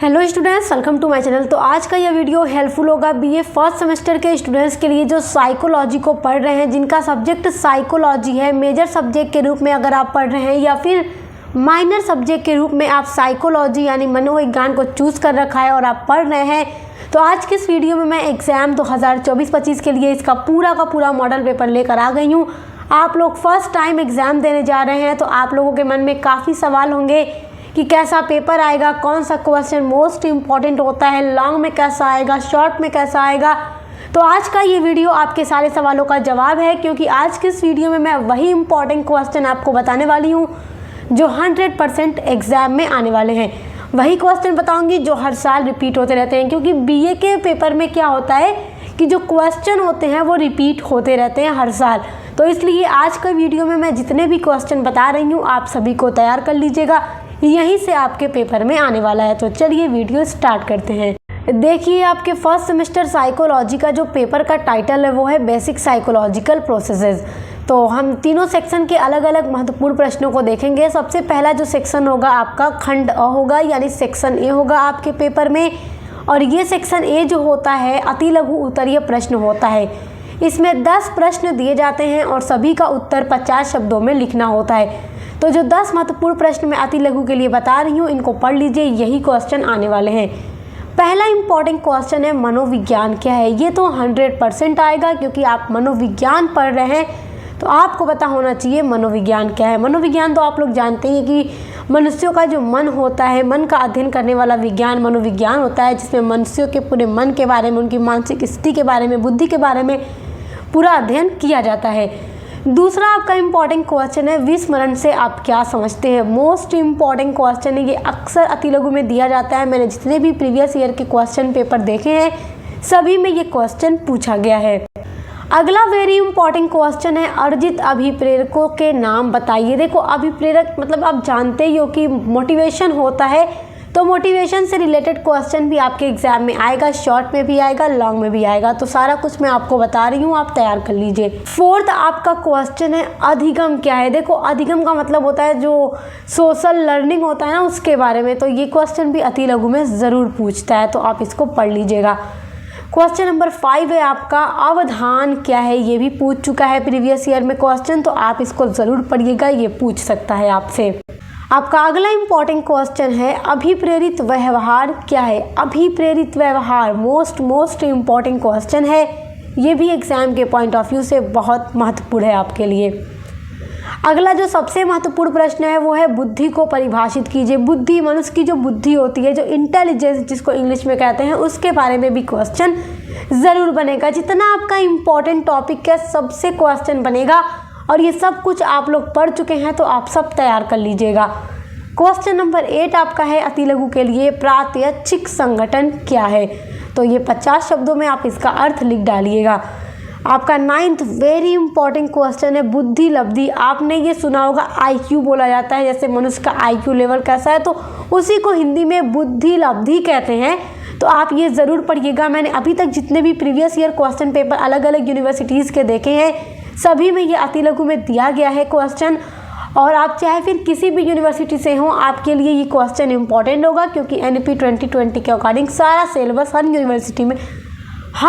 Hello students, welcome to my channel. तो आज का यह वीडियो हेल्पफुल होगा बीए फर्स्ट सेमेस्टर के स्टूडेंट्स के लिए जो साइकोलॉजी को पढ़ रहे हैं, जिनका सब्जेक्ट साइकोलॉजी है। मेजर सब्जेक्ट के रूप में अगर आप पढ़ रहे हैं या फिर माइनर सब्जेक्ट के रूप में आप साइकोलॉजी यानी मनोविज्ञान को चूज़ कर रखा है और आप पढ़ रहे हैं, तो आज के इस वीडियो में मैं एग्ज़ाम 2024-25 के लिए इसका पूरा का पूरा मॉडल पेपर लेकर आ गई हूँ। आप लोग फर्स्ट टाइम एग्ज़ाम देने जा रहे हैं तो आप लोगों के मन में काफ़ी सवाल होंगे कि कैसा पेपर आएगा, कौन सा क्वेश्चन मोस्ट इम्पॉर्टेंट होता है, लॉन्ग में कैसा आएगा, शॉर्ट में कैसा आएगा। तो आज का ये वीडियो आपके सारे सवालों का जवाब है, क्योंकि आज के इस वीडियो में मैं वही इम्पॉर्टेंट क्वेश्चन आपको बताने वाली हूँ जो 100% एग्ज़ाम में आने वाले हैं। वही क्वेश्चन बताऊँगी जो हर साल रिपीट होते रहते हैं, क्योंकि बीए के पेपर में क्या होता है कि जो क्वेश्चन होते हैं वो रिपीट होते रहते हैं हर साल। तो इसलिए आज का वीडियो में मैं जितने भी क्वेश्चन बता रही हूँ आप सभी को तैयार कर लीजिएगा, यहीं से आपके पेपर में आने वाला है। तो चलिए वीडियो स्टार्ट करते हैं। देखिए, आपके फर्स्ट सेमेस्टर साइकोलॉजी का जो पेपर का टाइटल है वो है बेसिक साइकोलॉजिकल प्रोसेसेस। तो हम तीनों सेक्शन के अलग अलग महत्वपूर्ण प्रश्नों को देखेंगे। सबसे पहला जो सेक्शन होगा आपका खंड अ होगा, यानी सेक्शन ए होगा आपके पेपर में। और ये सेक्शन ए जो होता है अति लघु उत्तरीय प्रश्न होता है। इसमें 10 प्रश्न दिए जाते हैं और सभी का उत्तर 50 शब्दों में लिखना होता है। तो जो 10 महत्वपूर्ण प्रश्न मैं अति लघु के लिए बता रही हूँ, इनको पढ़ लीजिए, यही क्वेश्चन आने वाले हैं। पहला इंपॉर्टेंट क्वेश्चन है मनोविज्ञान क्या है। ये तो 100% आएगा, क्योंकि आप मनोविज्ञान पढ़ रहे हैं तो आपको पता होना चाहिए मनोविज्ञान क्या है। मनोविज्ञान तो आप लोग जानते हैं कि मनुष्यों का जो मन होता है, मन का अध्ययन करने वाला विज्ञान मनोविज्ञान होता है, जिसमें मनुष्यों के पूरे मन के बारे में, उनकी मानसिक स्थिति के बारे में, बुद्धि के बारे में पूरा अध्ययन किया जाता है। दूसरा आपका इम्पॉर्टेंट क्वेश्चन है विस्मरण से आप क्या समझते हैं। मोस्ट इम्पॉर्टेंट क्वेश्चन है, ये अक्सर अति लघु में दिया जाता है। मैंने जितने भी प्रीवियस ईयर के क्वेश्चन पेपर देखे हैं सभी में ये क्वेश्चन पूछा गया है। अगला वेरी इंपॉर्टेंट क्वेश्चन है अर्जित अभिप्रेरकों के नाम बताइए। देखो, अभिप्रेरक मतलब आप जानते ही हो कि मोटिवेशन होता है, तो मोटिवेशन से रिलेटेड क्वेश्चन भी आपके एग्जाम में आएगा, शॉर्ट में भी आएगा, लॉन्ग में भी आएगा। तो सारा कुछ मैं आपको बता रही हूँ, आप तैयार कर लीजिए। फोर्थ आपका क्वेश्चन है अधिगम क्या है। देखो, अधिगम का मतलब होता है जो सोशल लर्निंग होता है ना, उसके बारे में। तो ये क्वेश्चन भी अति लघु में ज़रूर पूछता है, तो आप इसको पढ़ लीजिएगा। क्वेश्चन नंबर 5 है आपका अवधान क्या है। ये भी पूछ चुका है प्रीवियस ईयर में क्वेश्चन, तो आप इसको ज़रूर पढ़िएगा, ये पूछ सकता है आपसे। आपका अगला इम्पॉर्टेंट क्वेश्चन है अभिप्रेरित व्यवहार क्या है। अभिप्रेरित व्यवहार मोस्ट इम्पॉर्टेंट क्वेश्चन है। ये भी एग्जाम के पॉइंट ऑफ व्यू से बहुत महत्वपूर्ण है आपके लिए। अगला जो सबसे महत्वपूर्ण प्रश्न है वो है बुद्धि को परिभाषित कीजिए। बुद्धि, मनुष्य की जो बुद्धि होती है, जो इंटेलिजेंस जिसको इंग्लिश में कहते हैं, उसके बारे में भी क्वेश्चन ज़रूर बनेगा। जितना आपका इम्पॉर्टेंट टॉपिक है सबसे क्वेश्चन बनेगा, और ये सब कुछ आप लोग पढ़ चुके हैं तो आप सब तैयार कर लीजिएगा। क्वेश्चन नंबर 8 आपका है अति लघु के लिए प्रात्यक्षिक संगठन क्या है। तो ये 50 शब्दों में आप इसका अर्थ लिख डालिएगा। आपका 9th वेरी इंपॉर्टेंट क्वेश्चन है बुद्धि लब्धि। आपने ये सुना होगा IQ बोला जाता है, जैसे मनुष्य का IQ लेवल कैसा है, तो उसी को हिंदी में बुद्धि लब्धि कहते हैं। तो आप ये ज़रूर पढ़िएगा। मैंने अभी तक जितने भी प्रीवियस ईयर क्वेश्चन पेपर अलग अलग यूनिवर्सिटीज़ के देखे हैं, सभी में ये अति लघु में दिया गया है क्वेश्चन। और आप चाहे फिर किसी भी यूनिवर्सिटी से हों, आपके लिए ये क्वेश्चन इंपॉर्टेंट होगा, क्योंकि NEP 2020 के अकॉर्डिंग सारा सिलेबस हर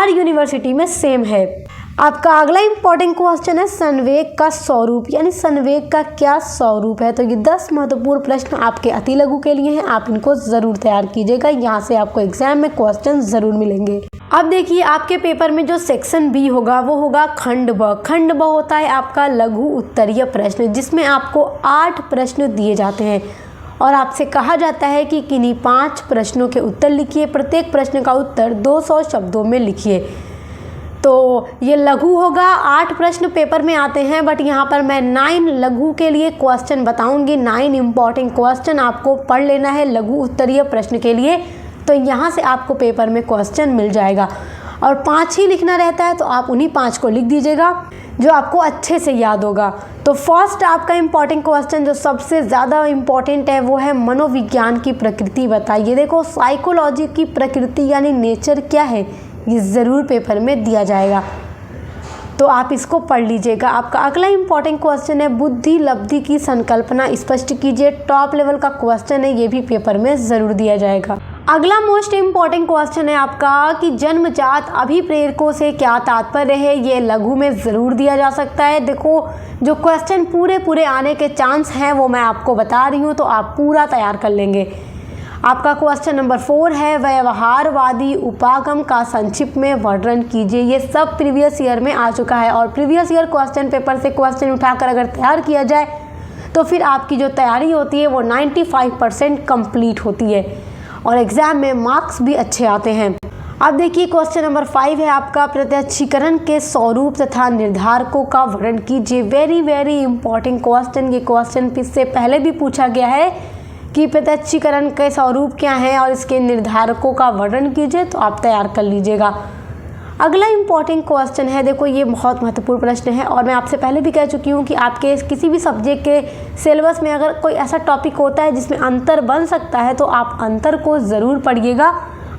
यूनिवर्सिटी में सेम है। आपका अगला इंपॉर्टेंट क्वेश्चन है संवेग का स्वरूप, यानी संवेग का क्या स्वरूप है। तो ये 10 महत्वपूर्ण प्रश्न आपके अति लघु के लिए हैं, आप इनको ज़रूर तैयार कीजिएगा। यहाँ से आपको एग्जाम में क्वेश्चन ज़रूर मिलेंगे। अब देखिए, आपके पेपर में जो सेक्शन बी होगा वो होगा खंड ब। खंड ब होता है आपका लघु उत्तरीय प्रश्न, जिसमें आपको 8 प्रश्न दिए जाते हैं और आपसे कहा जाता है कि किन्हीं 5 प्रश्नों के उत्तर लिखिए। प्रत्येक प्रश्न का उत्तर 200 शब्दों में लिखिए। तो ये लघु होगा, 8 प्रश्न पेपर में आते हैं, बट यहाँ पर मैं 9 लघु के लिए क्वेश्चन बताऊंगी। 9 इंपॉर्टेंट क्वेश्चन आपको पढ़ लेना है लघु उत्तरीय प्रश्न के लिए, तो यहाँ से आपको पेपर में क्वेश्चन मिल जाएगा। और 5 ही लिखना रहता है, तो आप उन्हीं 5 को लिख दीजिएगा जो आपको अच्छे से याद होगा। तो फर्स्ट आपका इम्पॉर्टेंट क्वेश्चन जो सबसे ज़्यादा इम्पॉर्टेंट है वो है मनोविज्ञान की प्रकृति बताइए। देखो, साइकोलॉजी की प्रकृति यानी नेचर क्या है, ये ज़रूर पेपर में दिया जाएगा, तो आप इसको पढ़ लीजिएगा। आपका अगला इम्पॉर्टेंट क्वेश्चन है बुद्धि लब्धि की संकल्पना स्पष्ट कीजिए। टॉप लेवल का क्वेश्चन है, ये भी पेपर में ज़रूर दिया जाएगा। अगला मोस्ट इम्पॉर्टेंट क्वेश्चन है आपका कि जन्मजात अभिप्रेरकों से क्या तात्पर्य है। ये लघु में ज़रूर दिया जा सकता है। देखो जो क्वेश्चन पूरे आने के चांस हैं वो मैं आपको बता रही हूँ, तो आप पूरा तैयार कर लेंगे। आपका क्वेश्चन नंबर 4 है व्यवहारवादी उपागम का संक्षिप्त में वर्णन कीजिए। ये सब प्रीवियस ईयर में आ चुका है और प्रीवियस ईयर क्वेश्चन पेपर से क्वेश्चन उठाकर अगर तैयार किया जाए तो फिर आपकी जो तैयारी होती है वो 95% कंप्लीट होती है और एग्ज़ाम में मार्क्स भी अच्छे आते हैं। अब देखिए क्वेश्चन नंबर 5 है आपका प्रत्यक्षीकरण के स्वरूप तथा निर्धारकों का वर्णन कीजिए। Very important question. ये क्वेश्चन इससे पहले भी पूछा गया है कि प्रत्यक्षीकरण के स्वरूप क्या है और इसके निर्धारकों का वर्णन कीजिए, तो आप तैयार कर लीजिएगा। अगला इम्पॉर्टेंट क्वेश्चन है, देखो ये बहुत महत्वपूर्ण प्रश्न है और मैं आपसे पहले भी कह चुकी हूँ कि आपके किसी भी सब्जेक्ट के सिलेबस में अगर कोई ऐसा टॉपिक होता है जिसमें अंतर बन सकता है तो आप अंतर को ज़रूर पढ़िएगा।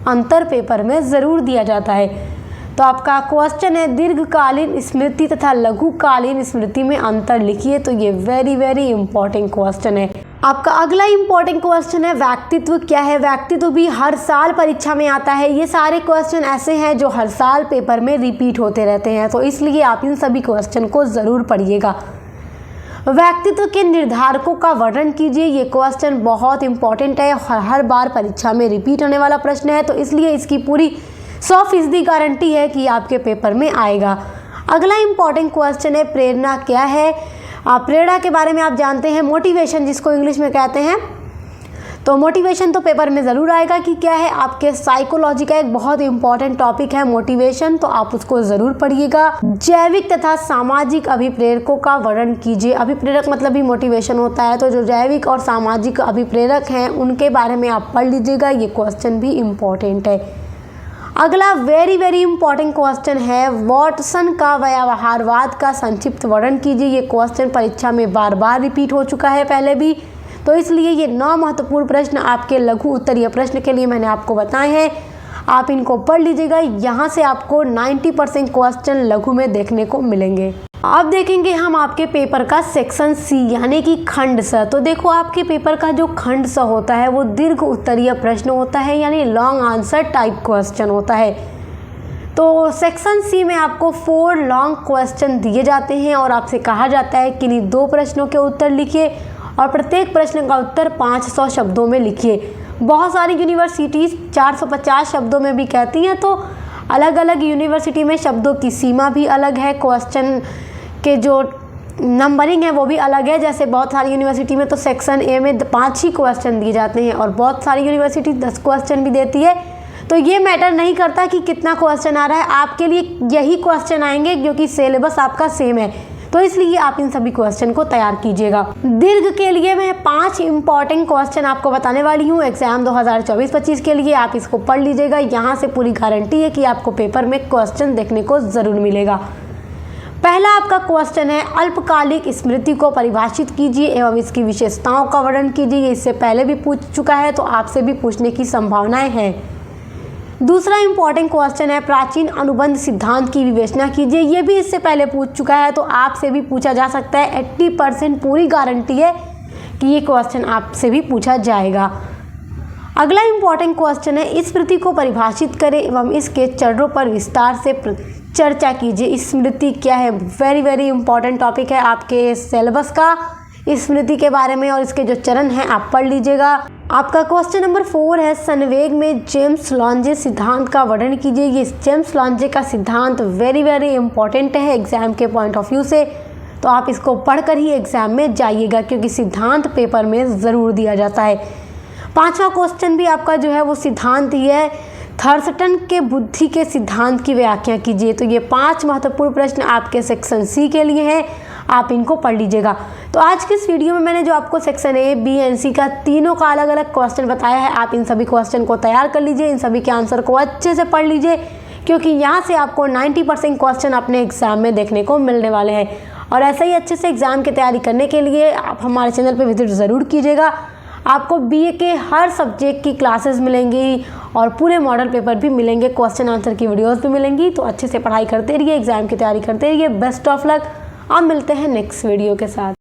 अंतर पेपर में ज़रूर दिया जाता है। तो आपका क्वेश्चन है दीर्घकालीन स्मृति तथा लघुकालीन स्मृति में अंतर लिखिए। तो ये वेरी इंपॉर्टेंट क्वेश्चन है। आपका अगला इंपॉर्टेंट क्वेश्चन है व्यक्तित्व क्या है। व्यक्तित्व भी हर साल परीक्षा में आता है। ये सारे क्वेश्चन ऐसे हैं जो हर साल पेपर में रिपीट होते रहते हैं, तो इसलिए आप इन सभी क्वेश्चन को ज़रूर पढ़िएगा। व्यक्तित्व के निर्धारकों का वर्णन कीजिए। ये क्वेश्चन बहुत इंपॉर्टेंट है, हर बार परीक्षा में रिपीट होने वाला प्रश्न है, तो इसलिए इसकी पूरी 100% गारंटी है कि आपके पेपर में आएगा। अगला इंपॉर्टेंट क्वेश्चन है प्रेरणा क्या है। प्रेरणा के बारे में आप जानते हैं, मोटिवेशन जिसको इंग्लिश में कहते हैं। तो मोटिवेशन तो पेपर में ज़रूर आएगा कि क्या है। आपके साइकोलॉजी का एक बहुत इंपॉर्टेंट टॉपिक है मोटिवेशन, तो आप उसको ज़रूर पढ़िएगा। जैविक तथा सामाजिक अभिप्रेरकों का वर्णन कीजिए। अभिप्रेरक मतलब ही मोटिवेशन होता है, तो जो जैविक और सामाजिक अभिप्रेरक हैं उनके बारे में आप पढ़ लीजिएगा। ये क्वेश्चन भी इम्पॉर्टेंट है। अगला वेरी इंपॉर्टेंट क्वेश्चन है वॉटसन का व्यवहारवाद का संक्षिप्त वर्णन कीजिए। ये क्वेश्चन परीक्षा में बार रिपीट हो चुका है पहले भी, तो इसलिए ये 9 महत्वपूर्ण प्रश्न आपके लघु उत्तरीय प्रश्न के लिए मैंने आपको बताए हैं। आप इनको पढ़ लीजिएगा। यहाँ से आपको 90% क्वेश्चन लघु में देखने को मिलेंगे। अब देखेंगे हम आपके पेपर का सेक्शन सी यानी कि खंड स। तो देखो आपके पेपर का जो खंड स होता है वो दीर्घ उत्तरीय प्रश्न होता है, यानी लॉन्ग आंसर टाइप क्वेश्चन होता है। तो सेक्शन सी में आपको 4 लॉन्ग क्वेश्चन दिए जाते हैं और आपसे कहा जाता है कि इन्हीं 2 प्रश्नों के उत्तर लिखिए और प्रत्येक प्रश्न का उत्तर 500 शब्दों में लिखिए। बहुत सारी यूनिवर्सिटीज़ 450 शब्दों में भी कहती हैं, तो अलग अलग यूनिवर्सिटी में शब्दों की सीमा भी अलग है, क्वेश्चन के जो नंबरिंग है वो भी अलग है। जैसे बहुत सारी यूनिवर्सिटी में तो सेक्शन ए में 5 ही क्वेश्चन दिए जाते हैं और बहुत सारी यूनिवर्सिटी 10 क्वेश्चन भी देती है। तो ये मैटर नहीं करता कि कितना क्वेश्चन आ रहा है, आपके लिए यही क्वेश्चन आएंगे क्योंकि सिलेबस आपका सेम है, तो इसलिए आप इन सभी क्वेश्चन को तैयार कीजिएगा। दीर्घ के लिए मैं 5 इंपॉर्टेंट क्वेश्चन आपको बताने वाली हूँ एग्जाम 2024-25 के लिए। आप इसको पढ़ लीजिएगा। यहाँ से पूरी गारंटी है कि आपको पेपर में क्वेश्चन देखने को ज़रूर मिलेगा। पहला आपका क्वेश्चन है अल्पकालिक स्मृति को परिभाषित कीजिए एवं इसकी विशेषताओं का वर्णन कीजिए। इससे पहले भी पूछ चुका है, तो आपसे भी पूछने की संभावनाएं हैं। दूसरा इंपॉर्टेंट क्वेश्चन है प्राचीन अनुबंध सिद्धांत की विवेचना कीजिए। ये भी इससे पहले पूछ चुका है, तो आपसे भी पूछा जा सकता है। 80% पूरी गारंटी है कि ये क्वेश्चन आपसे भी पूछा जाएगा। अगला इंपॉर्टेंट क्वेश्चन है स्मृति को परिभाषित करें एवं इसके चरणों पर विस्तार से चर्चा कीजिए। स्मृति क्या है, वेरी इंपॉर्टेंट टॉपिक है आपके सिलेबस का। स्मृति के बारे में और इसके जो चरण हैं आप पढ़ लीजिएगा। आपका क्वेश्चन नंबर 4 है संवेग में जेम्स लॉन्जे सिद्धांत का वर्णन कीजिए। ये जेम्स लॉन्जे का सिद्धांत वेरी इंपॉर्टेंट है एग्जाम के पॉइंट ऑफ व्यू से, तो आप इसको पढ़कर ही एग्जाम में जाइएगा क्योंकि सिद्धांत पेपर में ज़रूर दिया जाता है। 5वां क्वेश्चन भी आपका जो है वो सिद्धांत ही है। थर्स्टन के बुद्धि के सिद्धांत की व्याख्या कीजिए। तो ये 5 महत्वपूर्ण प्रश्न आपके सेक्शन सी के लिए हैं, आप इनको पढ़ लीजिएगा। तो आज के इस वीडियो में मैंने जो आपको सेक्शन ए, बी एंड सी का तीनों का अलग अलग क्वेश्चन बताया है, आप इन सभी क्वेश्चन को तैयार कर लीजिए। इन सभी के आंसर को अच्छे से पढ़ लीजिए क्योंकि यहाँ से आपको 90% क्वेश्चन अपने एग्जाम में देखने को मिलने वाले हैं। और ऐसे ही अच्छे से एग्जाम की तैयारी करने के लिए आप हमारे चैनल पर विजिट ज़रूर कीजिएगा। आपको बीए के हर सब्जेक्ट की क्लासेस मिलेंगी और पूरे मॉडल पेपर भी मिलेंगे, क्वेश्चन आंसर की वीडियोस भी मिलेंगी। तो अच्छे से पढ़ाई करते रहिए, एग्जाम की तैयारी करते रहिए। Best of luck. अब मिलते हैं नेक्स्ट वीडियो के साथ।